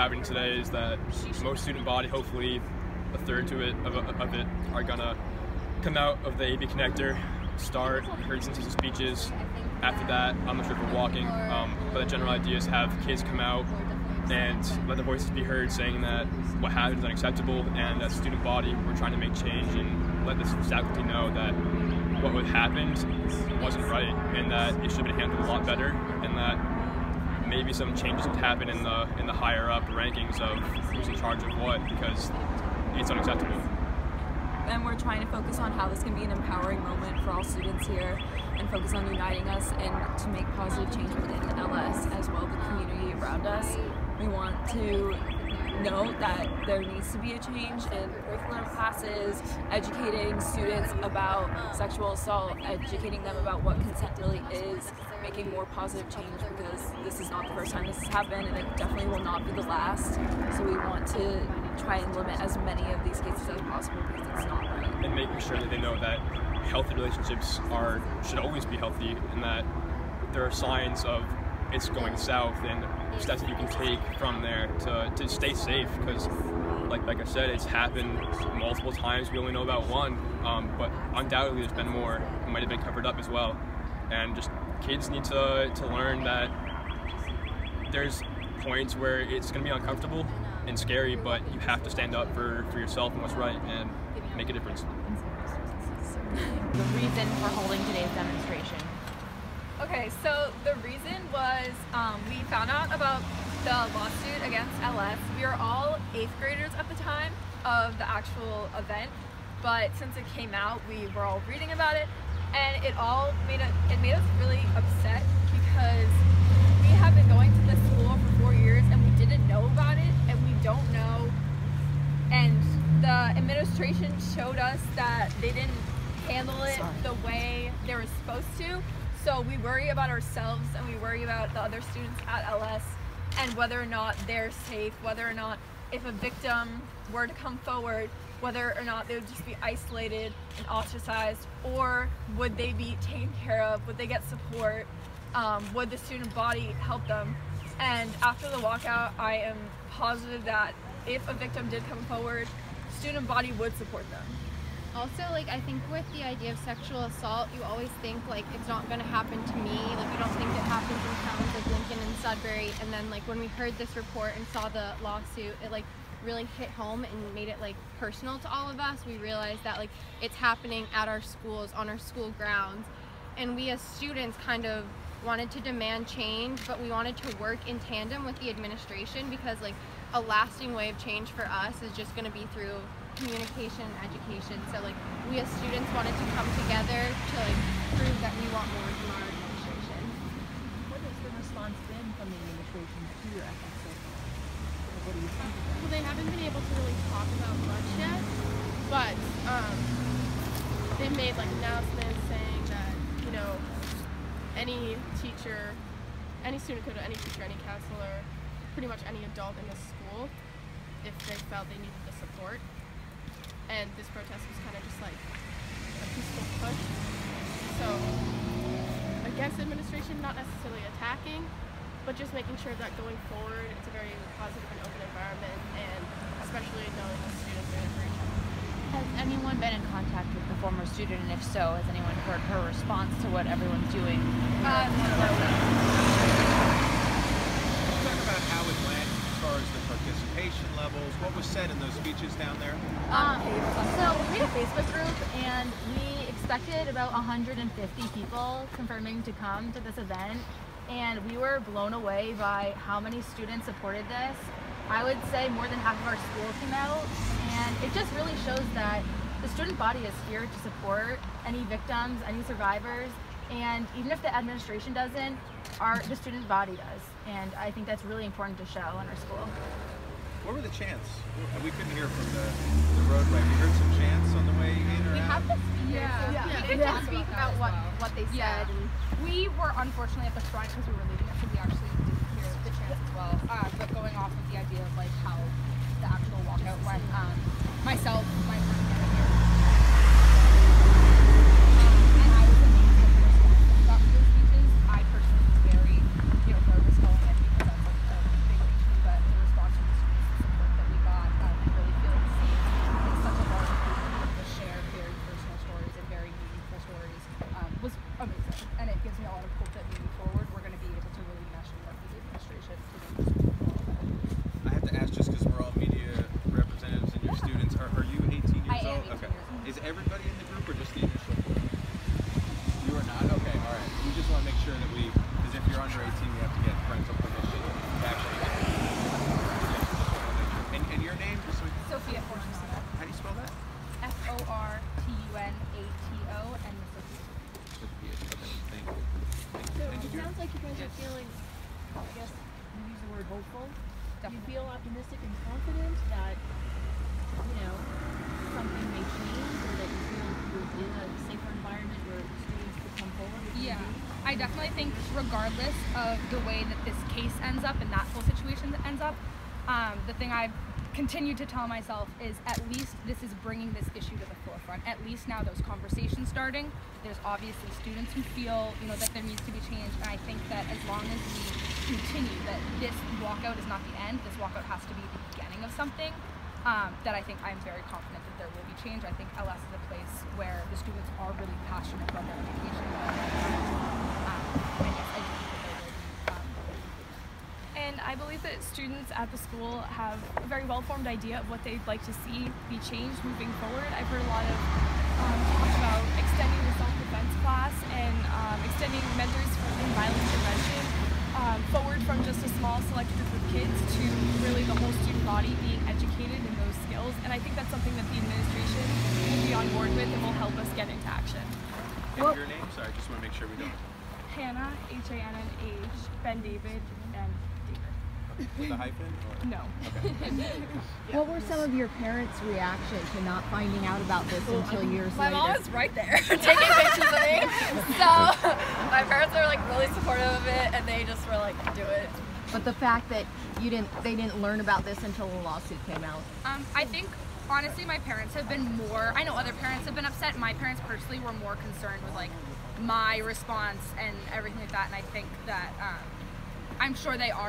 happening today is that most student body, hopefully a third of it are gonna come out of the AB connector, start, heard some speeches. After that, I'm not sure if we're walking, but the general idea is have kids come out and let their voices be heard, saying that what happened is unacceptable, and as a student body, we're trying to make change and let the faculty know that what happened wasn't right, and that it should have been handled a lot better, and that maybe some changes would happen in the higher up rankings of who's in charge of what, because it's unacceptable. And we're trying to focus on how this can be an empowering moment for all students here and focus on uniting us and to make positive change within LS as well as the community around us. We want to note that there needs to be a change in curriculum classes, educating students about sexual assault, educating them about what consent really is, making more positive change, because this is not the first time this has happened and it definitely will not be the last. So we want to try and limit as many of these cases as possible because it's not right. And making sure that they know that healthy relationships should always be healthy, and that there are signs of it's going south and steps that you can take from there to stay safe, because like I said, it's happened multiple times. We only know about one, but undoubtedly there's been more. It might have been covered up as well. And just kids need to learn that there's points where it's going to be uncomfortable and scary, but you have to stand up for yourself and what's right and make a difference. The reason for holding today's demonstration. Okay, so the reason was we found out about the lawsuit against LS. We were all 8th graders at the time of the actual event, but since it came out, we were all reading about it, and it made us really upset because we have been going to this school for 4 years and we didn't know about it, and we don't know, and the administration showed us that they didn't handle it the way they were supposed to. So we worry about ourselves and we worry about the other students at LS and whether or not they're safe, whether or not if a victim were to come forward, whether or not they would just be isolated and ostracized, or would they be taken care of, would they get support, would the student body help them. And after the walkout, I am positive that if a victim did come forward, student body would support them. Also, like, I think with the idea of sexual assault, you always think, like, it's not going to happen to me. Like, you don't think it happens in towns like Lincoln and Sudbury. And then, like, when we heard this report and saw the lawsuit, it, like, really hit home and made it, like, personal to all of us. We realized that, like, it's happening at our schools, on our school grounds. And we as students kind of wanted to demand change, but we wanted to work in tandem with the administration, because, like, a lasting way of change for us is just going to be through communication and education. So, like, we as students wanted to come together to, like, prove that we want more from our administration. What has the response been from the administration to your efforts so far? What do you think? Well, they haven't been able to really talk about much yet, but they've made, like, announcements saying that, you know, any teacher, any student could, any teacher, any counselor, pretty much any adult in the school, if they felt they needed the support. And this protest was kind of just like a peaceful push. So, against administration, not necessarily attacking, but just making sure that going forward, it's a very positive and open environment, and especially knowing the students are in for each other. Has anyone been in contact with the former student, and if so, has anyone heard her response to what everyone's doing? Talk about how it went as far as the participation levels. What was said in those speeches down there? So we had a Facebook group, and we expected about 150 people confirming to come to this event, and we were blown away by how many students supported this. I would say more than half of our school came out, and it just really shows that the student body is here to support any victims, any survivors, and even if the administration doesn't, the student body does. And I think that's really important to show in our school. What were the chants? We couldn't hear from the roadway. We heard some chants on the way in or out? We have the speakers. We did speak about what they said. And we were unfortunately at the front because we were leaving it, so we actually didn't hear the chants as well. But going off of the idea of like how the actual walkout went, myself, my friend here, and I was amazed at the response we got for those speeches. I personally was very, nervous going in because that's like a big issue, but the response was optimistic and confident that, you know, something may change, or that you feel you're in a safer environment where students could come forward? Yeah, I definitely think regardless of the way that this case ends up and that whole situation ends up, the thing I've continued to tell myself is at least this is bringing this issue to the forefront. At least now those conversations starting. There's obviously students who feel, you know, that there needs to be change, and I think that as long as we continue, that this walkout is not the end, this walkout has to be the beginning of something, that I think I'm very confident that there will be change. I think LS is a place where the students are really passionate about their education. And I believe that students at the school have a very well-formed idea of what they'd like to see be changed moving forward. I've heard a lot of talk about extending the self-defense class and extending mentors in violence prevention forward from just a small select group of kids to really the whole student body being educated in those skills. And I think that's something that the administration will be on board with and will help us get into action. And your name? Sorry, I just want to make sure we don't. Hannah, H-A-N-N-H, Ben David, and With a hyphen? Or? No. Okay. What were some of your parents' reaction to not finding out about this until years My later? mom was right there taking pictures of me. So my parents were like really supportive of it, and they just were like, do it. But the fact that they didn't learn about this until the lawsuit came out. I think honestly my parents have been more, I know other parents have been upset, my parents personally were more concerned with like my response and everything like that, and I think that I'm sure they are